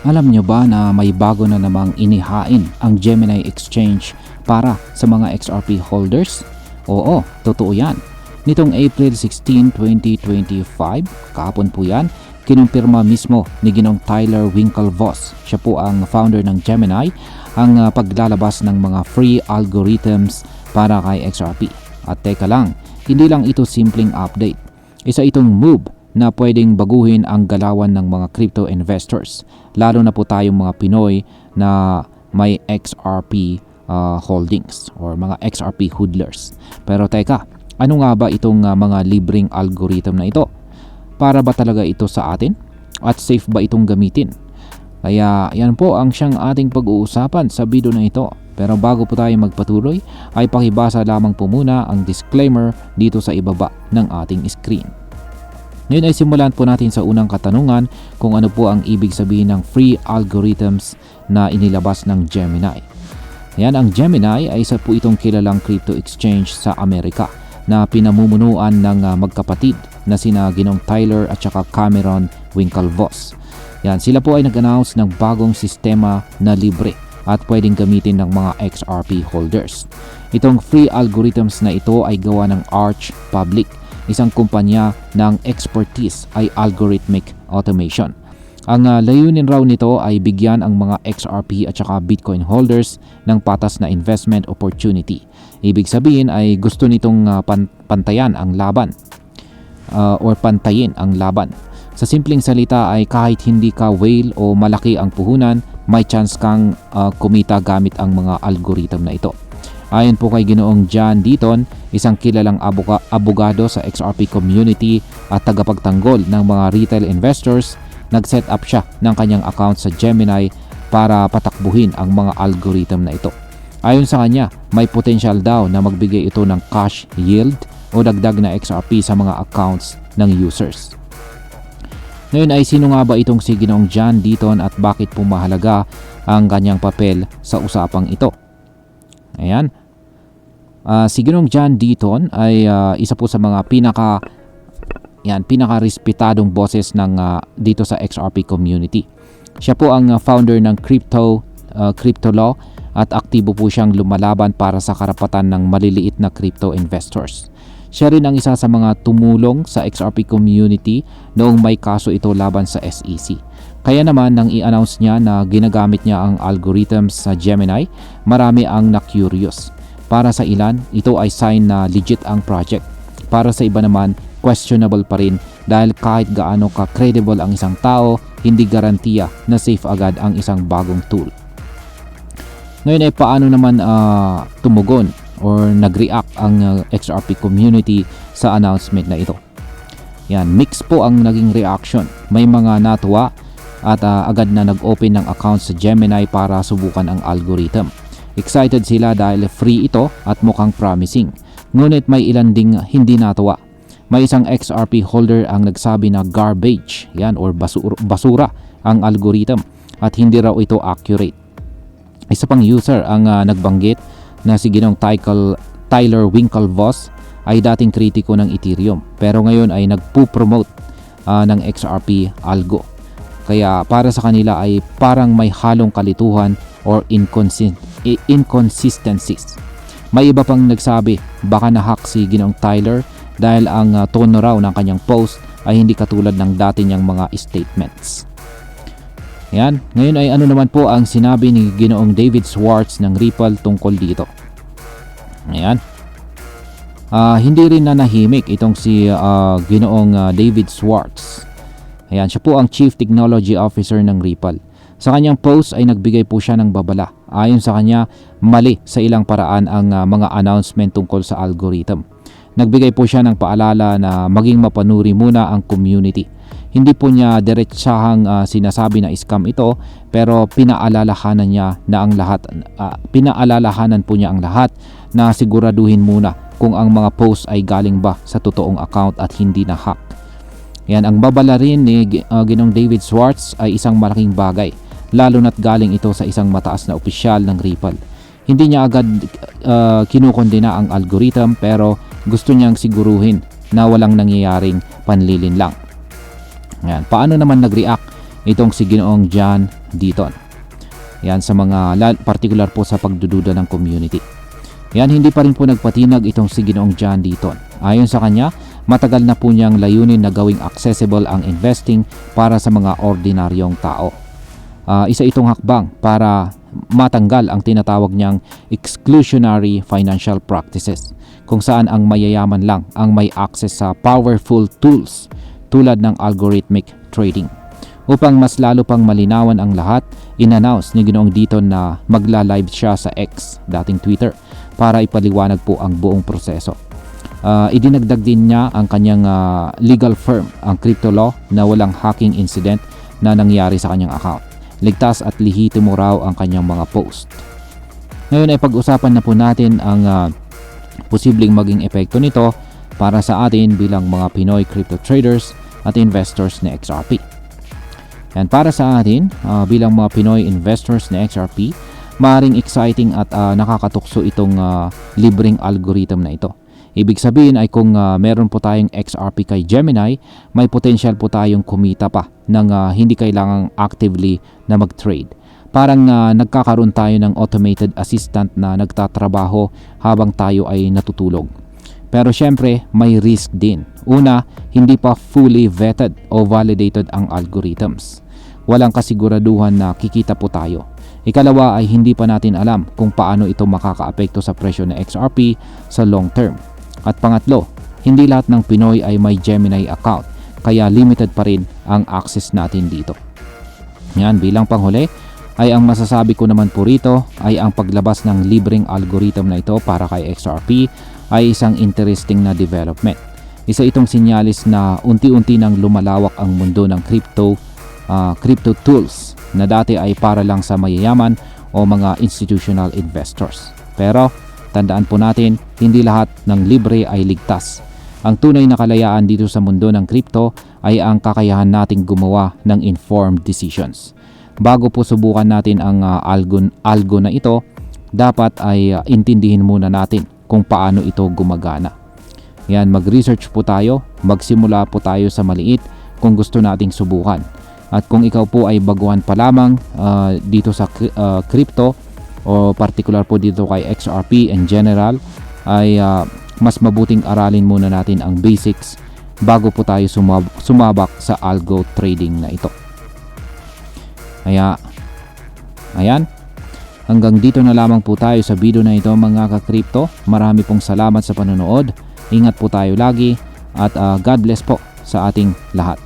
Alam nyo ba na may bago na namang inihain ang Gemini Exchange para sa mga XRP holders? Oo, totoo yan. Nitong April 16, 2025, kahapon po yan, kinumpirma mismo ni Ginong Tyler Winklevoss, siya po ang founder ng Gemini, ang paglalabas ng mga free algorithms para kay XRP. At teka lang, hindi lang ito simpleng update. Isa itong move na pwedeng baguhin ang galawan ng mga crypto investors, lalo na po tayong mga Pinoy na may XRP holdings or mga XRP hodlers. Pero teka, ano nga ba itong mga libreng algorithm na ito? Para ba talaga ito sa atin? At safe ba itong gamitin? Kaya yan po ang siyang ating pag-uusapan sa video na ito. Pero bago po tayo magpatuloy, ay pakibasa lamang po muna ang disclaimer dito sa ibaba ng ating screen. Ngayon ay simulan po natin sa unang katanungan kung ano po ang ibig sabihin ng free algorithms na inilabas ng Gemini. Yan, ang Gemini ay isa po itong kilalang crypto exchange sa Amerika na pinamumunuan ng magkapatid na sina Ginong Tyler at saka Cameron Winklevoss. Yan, sila po ay nag-announce ng bagong sistema na libre at pwedeng gamitin ng mga XRP holders. Itong free algorithms na ito ay gawa ng Arch Public, isang kumpanya ng expertise ay algorithmic automation. Ang layunin raw nito ay bigyan ang mga XRP at saka Bitcoin holders ng patas na investment opportunity. Ibig sabihin ay gusto nitong pantayan ang laban or pantayin ang laban. Sa simpleng salita ay kahit hindi ka whale o malaki ang puhunan, may chance kang kumita gamit ang mga algorithm na ito. Ayon po kay Ginoong John Deaton, isang kilalang abogado sa XRP community at tagapagtanggol ng mga retail investors, nag-set up siya ng kanyang account sa Gemini para patakbuhin ang mga algorithm na ito. Ayon sa kanya, may potential daw na magbigay ito ng cash yield o dagdag na XRP sa mga accounts ng users. Ngayon ay sino nga ba itong si Ginoong John Deaton at bakit po mahalaga ang kanyang papel sa usapang ito? Ayan. Si Ginong John Deaton ay isa po sa mga pinaka-respetadong boses ng dito sa XRP community. Siya po ang founder ng crypto law at aktibo po siyang lumalaban para sa karapatan ng maliliit na crypto investors. Siya rin ang isa sa mga tumulong sa XRP community noong may kaso ito laban sa SEC. Kaya naman nang i-announce niya na ginagamit niya ang algorithms sa Gemini, marami ang na-curious. Para sa ilan, ito ay sign na legit ang project. Para sa iba naman, questionable pa rin dahil kahit gaano ka-credible ang isang tao, hindi garantiya na safe agad ang isang bagong tool. Ngayon ay paano naman tumugon or nag-react ang XRP community sa announcement na ito? Yan, mix po ang naging reaction. May mga natuwa at agad na nag-open ng account sa Gemini para subukan ang algorithm. Excited sila dahil free ito at mukhang promising. Ngunit may ilan ding hindi natuwa. May isang XRP holder ang nagsabi na garbage, yan, or basura ang algorithm at hindi raw ito accurate. Isa pang user ang nagbanggit na si Ginong Tyler Winklevoss ay dating kritiko ng Ethereum pero ngayon ay nagpo-promote ng XRP algo. Kaya para sa kanila ay parang may halong kalituhan or inconsistencies. May iba pang nagsabi baka na-hack si Ginong Tyler dahil ang tono raw ng kanyang post ay hindi katulad ng dati niyang mga statements. Yan. Ngayon ay ano naman po ang sinabi ni Ginoong David Schwartz ng Ripple tungkol dito. Ayan. Hindi rin nanahimik itong si Ginoong David Schwartz. Ayan, siya po ang Chief Technology Officer ng Ripple. Sa kanyang post ay nagbigay po siya ng babala. Ayon sa kanya, mali sa ilang paraan ang mga announcement tungkol sa algorithm. Nagbigay po siya ng paalala na maging mapanuri muna ang community. Hindi po niya diretsahang sinasabi na scam ito, pero pinaalalahanan po niya ang lahat na siguraduhin muna kung ang mga post ay galing ba sa totoong account at hindi na hack. Yan, ang babala rin ni Ginong David Schwartz ay isang malaking bagay, lalo na't galing ito sa isang mataas na opisyal ng Ripple. Hindi niya agad kinukondena ang algorithm pero gusto niyang siguruhin na walang nangyayaring panlilinlang. Yan. Paano naman nag-react itong si Ginoong John dito. Yan sa mga particular po sa pagdududa ng community. Yan, hindi pa rin po nagpatinag itong si Ginoong John Deaton. Ayon sa kanya, matagal na po niyang layunin na gawing accessible ang investing para sa mga ordinaryong tao. Isa itong hakbang para matanggal ang tinatawag niyang exclusionary financial practices, kung saan ang mayayaman lang ang may access sa powerful tools tulad ng algorithmic trading. Upang mas lalo pang malinawan ang lahat, in-announce ni Ginoong Deaton na magla-live siya sa X, dating Twitter, para ipaliwanag po ang buong proseso. Idinagdag din niya ang kanyang legal firm, ang Crypto Law, na walang hacking incident na nangyari sa kanyang account. Ligtas at lehitimo raw ang kanyang mga post. Ngayon ay pag-usapan na po natin ang posibleng maging epekto nito para sa atin bilang mga Pinoy crypto traders at investors na XRP. Yan, para sa atin bilang mga Pinoy investors na XRP, maaaring exciting at nakakatukso itong libreng algorithm na ito. Ibig sabihin ay kung meron po tayong XRP kay Gemini, may potential po tayong kumita pa ng hindi kailangang actively na mag-trade. Parang nagkakaroon tayo ng automated assistant na nagtatrabaho habang tayo ay natutulog. Pero syempre, may risk din. Una, hindi pa fully vetted o validated ang algorithms. Walang kasiguraduhan na kikita po tayo. Ikalawa ay hindi pa natin alam kung paano ito makakaapekto sa presyo ng XRP sa long term. At pangatlo, hindi lahat ng Pinoy ay may Gemini account, kaya limited pa rin ang access natin dito. Yan, bilang panghuli, ay ang masasabi ko naman po rito ay ang paglabas ng libreng algorithm na ito para kay XRP ay isang interesting na development. Isa itong sinyalis na unti-unti nang lumalawak ang mundo ng crypto tools na dati ay para lang sa mayayaman o mga institutional investors. Pero tandaan po natin, hindi lahat ng libre ay ligtas. Ang tunay na kalayaan dito sa mundo ng crypto ay ang kakayahan nating gumawa ng informed decisions. Bago po subukan natin ang algo na ito, dapat ay intindihin muna natin kung paano ito gumagana. Yan, mag-research po tayo, magsimula po tayo sa maliit kung gusto nating subukan. At kung ikaw po ay baguhan pa lamang dito sa crypto o particular po dito kay XRP in general, ay mas mabuting aralin muna natin ang basics bago po tayo sumabak sa algo trading na ito. Kaya, ayan. Hanggang dito na lamang po tayo sa video na ito mga ka-crypto. Marami pong salamat sa panonood. Ingat po tayo lagi at God bless po sa ating lahat.